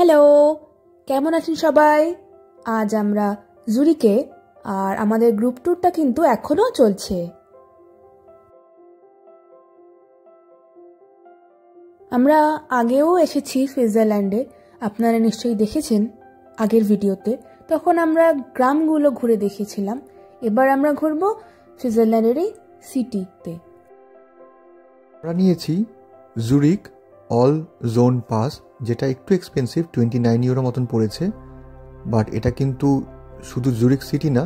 Hello, কেমন আছেন সবাই? আজ আমরা জুরিকে, আর আমাদের গ্রুপ ট্যুরটা কিন্তু এখনো চলছে। আমরা আগেও এসেছি সুইজারল্যান্ডে, আপনারা নিশ্চয়ই দেখেছেন আগের ভিডিওতে। তখন আমরা গ্রামগুলো ঘুরে দেখেছিলাম। এবার আমরা ঘুরবো সুইজারল্যান্ডের এই সিটিতে। আমরা নিয়েছি জুরিক অল জোন পাস, যেটা একটু এক্সপেন্সিভ, 29 ইউরো মতন পড়েছে। বাট এটা কিন্তু শুধু জুরিক সিটি না,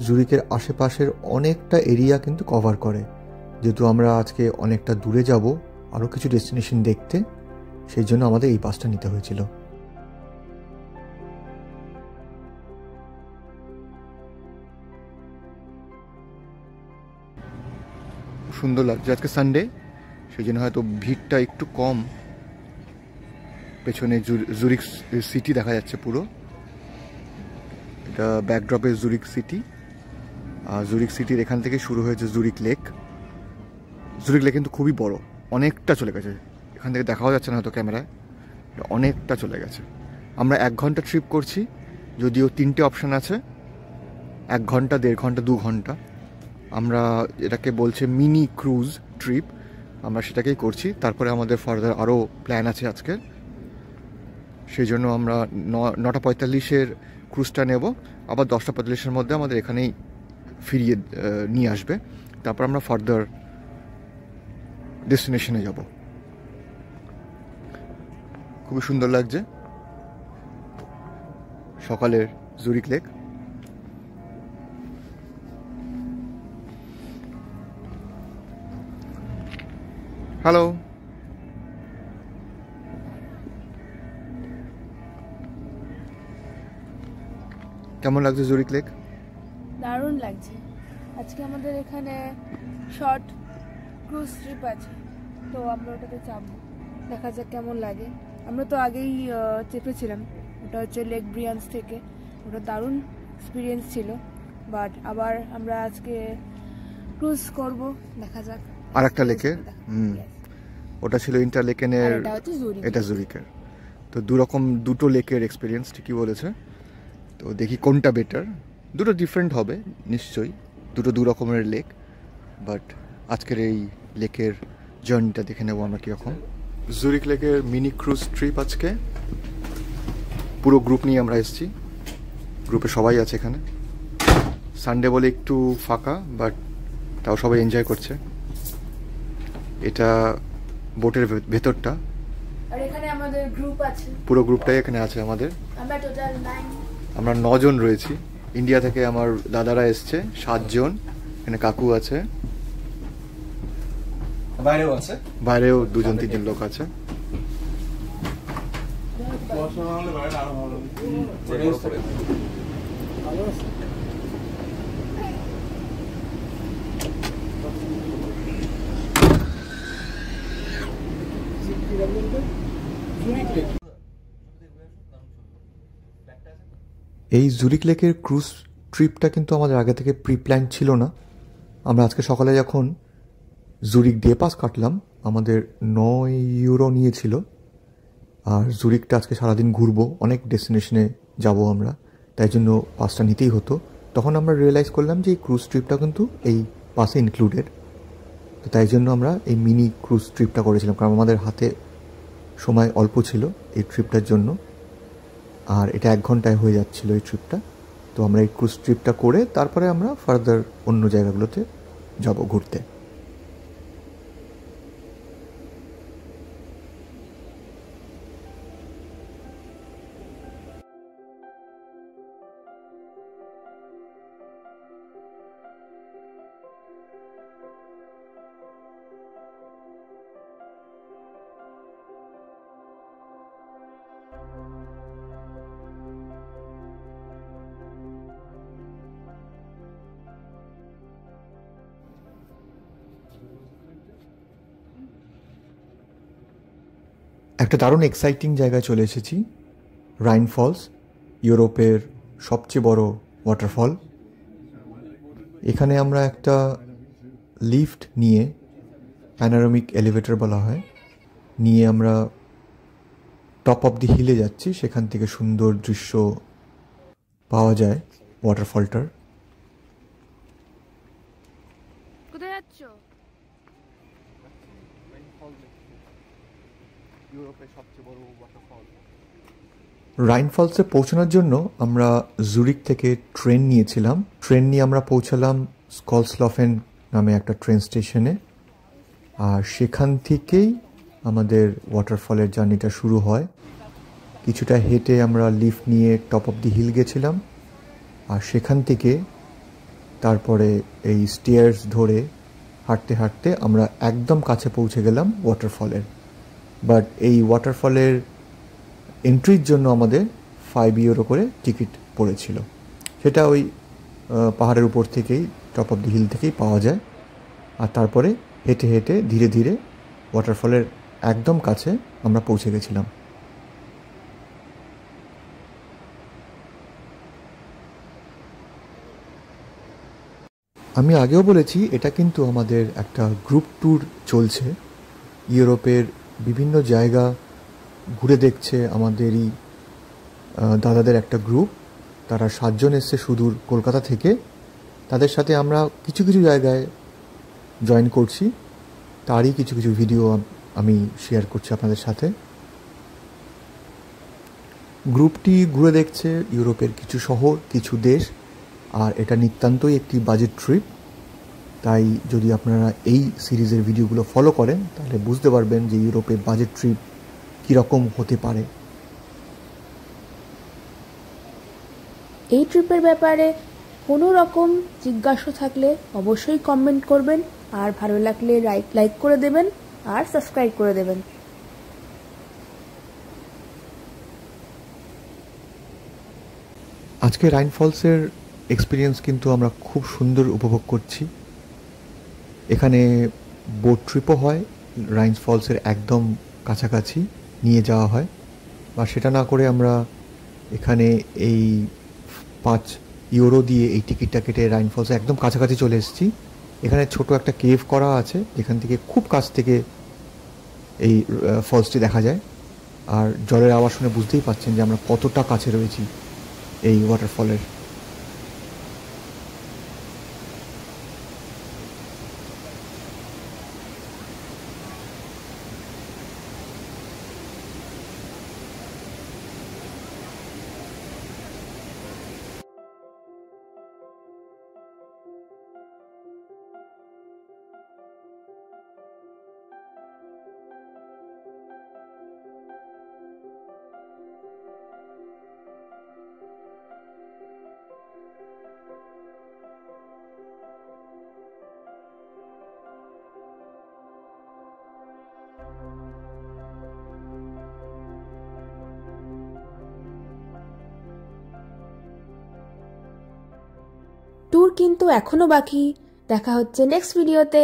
জুরিকের আশেপাশের অনেকটা এরিয়া কিন্তু কভার করে। যেহেতু আমরা আজকে অনেকটা দূরে যাব আরও কিছু ডেস্টিনেশন দেখতে, সেই জন্য আমাদের এই পাসটা নিতে হয়েছিল। সুন্দর লাগছে, আজকে সানডে, সেই জন্য হয়তো ভিড়টা একটু কম। পেছনে জুরিক সিটি দেখা যাচ্ছে পুরো, এটা ব্যাকড্রপে জুরিক সিটি। আর জুরিক সিটির এখান থেকে শুরু হয়েছে জুরিক লেক। জুরিক লেক কিন্তু খুবই বড়, অনেকটা চলে গেছে, এখান থেকে দেখাও যাচ্ছে না হয়তো ক্যামেরায়, অনেকটা চলে গেছে। আমরা 1 ঘন্টা ট্রিপ করছি, যদিও 3টে অপশান আছে, 1 ঘন্টা, 1.5 ঘন্টা, 2 ঘন্টা। আমরা এটাকে বলছে মিনি ক্রুজ ট্রিপ, আমরা সেটাকেই করছি। তারপরে আমাদের ফার্দার আরও প্ল্যান আছে আজকে, সেই জন্য আমরা 9:45-এর ক্রুজটা নেব, আবার 10:45-এর মধ্যে আমাদের এখানেই ফিরিয়ে নিয়ে আসবে। তারপর আমরা ফার্দার ডেস্টিনেশনে যাব। খুবই সুন্দর লাগছে সকালের জুরিক লেক। হ্যালো, কেমন লাগছে জুরিক লেক? দারুণ লাগছে। আজকে আমাদের এখানে শর্ট ক্রুজ ট্রিপ আছে, তো আমরা ওটাতে চাপবো, দেখা যাক কেমন লাগে। আমরা তো আগেই চেপেছিলাম, ওটা হচ্ছে লেক ব্রিয়ান্স থেকে, ওটা দারুণ এক্সপিরিয়েন্স ছিল। বাট আবার আমরা আজকে ক্রুজ করব, দেখা যাক। আর একটা লেকে, ওটা ছিল ইন্টারলেকেনের, এটা জুরিকের। তো দুটো লেকের এক্সপিরিয়েন্স ঠিকই বলেছে। তো দেখি কোনটা বেটার, দুটো ডিফারেন্ট হবে নিশ্চয়ই, দুটো দু রকমের লেক। বাট আজকের এই লেকের জার্নিটা দেখে নেবো আমরা কীরকম। জুরিক লেকের মিনি ক্রুজ ট্রিপ আজকে, পুরো গ্রুপ নিয়ে আমরা এসেছি, গ্রুপে সবাই আছে এখানে। সানডে বলে একটু ফাঁকা, বাট তাও সবাই এনজয় করছে। এটা বোটের ভেতরটা, আর এখানে আমাদের গ্রুপ আছে, পুরো গ্রুপটাই এখানে আছে আমাদের। আমরা 9 জন রয়েছি। ইন্ডিয়া থেকে আমার দাদারা এসছে 7 জন, এখানে কাকু আছে, বাইরেও 2-3 জন লোক আছে। এই জুরিক লেকের ক্রুজ ট্রিপটা কিন্তু আমাদের আগে থেকে প্রি প্ল্যান ছিল না। আমরা আজকে সকালে যখন জুরিক ডে পাস কাটলাম, আমাদের 9 ইউরো নিয়েছিল। আর জুরিকটা আজকে সারাদিন ঘুরবো, অনেক ডেস্টিনেশনে যাব আমরা, তাই জন্য পাসটা নিতেই হতো। তখন আমরা রিয়েলাইজ করলাম যে এই ক্রুজ ট্রিপটা কিন্তু এই পাসে ইনক্লুডেড। তো তাই জন্য আমরা এই মিনি ক্রুজ ট্রিপটা করেছিলাম, কারণ আমাদের হাতে সময় অল্প ছিল এই ট্রিপটার জন্য, আর এটা 1 ঘন্টায় হয়ে যাচ্ছিল এই ট্রিপটা। তো আমরা এই ক্রুজ ট্রিপটা করে তারপরে আমরা ফার্দার অন্য জায়গাগুলোতে যাব ঘুরতে। একটা দারুণ এক্সাইটিং জায়গায় চলে এসেছি, রাইন ফলস, ইউরোপের সবচেয়ে বড় ওয়াটারফল। এখানে আমরা একটা লিফট নিয়ে, প্যানোরামিক এলিভেটর বলা হয়, নিয়ে আমরা টপ অফ দি হিলে যাচ্ছি, সেখান থেকে সুন্দর দৃশ্য পাওয়া যায় ওয়াটারফলটার। কোথায় যাচ্ছ? রাইন ফলসে পৌঁছানোর জন্য আমরা জুরিক থেকে ট্রেন নিয়েছিলাম। ট্রেন নিয়ে আমরা পৌঁছালাম স্কলসলফেন নামে একটা ট্রেন স্টেশনে, আর সেখান থেকেই আমাদের ওয়াটারফলের জার্নিটা শুরু হয়। কিছুটা হেঁটে আমরা লিফট নিয়ে টপ অফ দি হিল গেছিলাম, আর সেখান থেকে তারপরে এই স্টেয়ার্স ধরে হাঁটতে হাঁটতে আমরা একদম কাছে পৌঁছে গেলাম ওয়াটারফলের। বাট এই ওয়াটারফলের এন্ট্রির জন্য আমাদের 5 ইউরো করে টিকিট পড়েছিল। সেটা ওই পাহাড়ের উপর থেকেই, টপ অফ দি হিল থেকেই পাওয়া যায়। আর তারপরে হেঁটে হেঁটে ধীরে ধীরে ওয়াটারফলের একদম কাছে আমরা পৌঁছে গেছিলাম। আমি আগেও বলেছি, এটা কিন্তু আমাদের একটা গ্রুপ ট্যুর চলছে। ইউরোপের বিভিন্ন জায়গা ঘুরে দেখছে আমাদেরই দাদাদের একটা গ্রুপ। তারা 7 জন এসছে সুদূর কলকাতা থেকে। তাদের সাথে আমরা কিছু কিছু জায়গায় জয়েন করছি, তারই কিছু কিছু ভিডিও আমি শেয়ার করছি আপনাদের সাথে। গ্রুপটি ঘুরে দেখছে ইউরোপের কিছু শহর, কিছু দেশ, আর এটা নিতান্তই একটি বাজেট ট্রিপ। তাই যদি আপনারা এই সিরিজের ভিডিওগুলো ফলো করেন তাহলে বুঝতে পারবেন যে ইউরোপে বাজেট ট্রিপ কীরকম হতে পারে। এই ট্রিপের ব্যাপারে কোনো রকম জিজ্ঞাসা থাকলে অবশ্যই কমেন্ট করবেন, আর ভালো লাগলে লাইক করে দেবেন আর সাবস্ক্রাইব করে দেবেন। আজকে রাইন ফলসের এক্সপিরিয়েন্স কিন্তু আমরা খুব সুন্দর উপভোগ করছি। এখানে বোট ট্রিপও হয়, রাইন ফলসের একদম কাছাকাছি নিয়ে যাওয়া হয়। বা সেটা না করে আমরা এখানে এই 5 ইউরো দিয়ে এই টিকিটটা কেটে রাইন ফলসের একদম কাছাকাছি চলে এসেছি। এখানে ছোট একটা কেভ করা আছে, যেখান থেকে খুব কাছ থেকে এই ফলসটি দেখা যায়। আর জলের আওয়াজ শুনে বুঝতেই পারছেন যে আমরা কতটা কাছে রয়েছি এই ওয়াটারফলের। ট্যুর কিন্তু এখনো বাকি। দেখা হচ্ছে নেক্সট ভিডিওতে।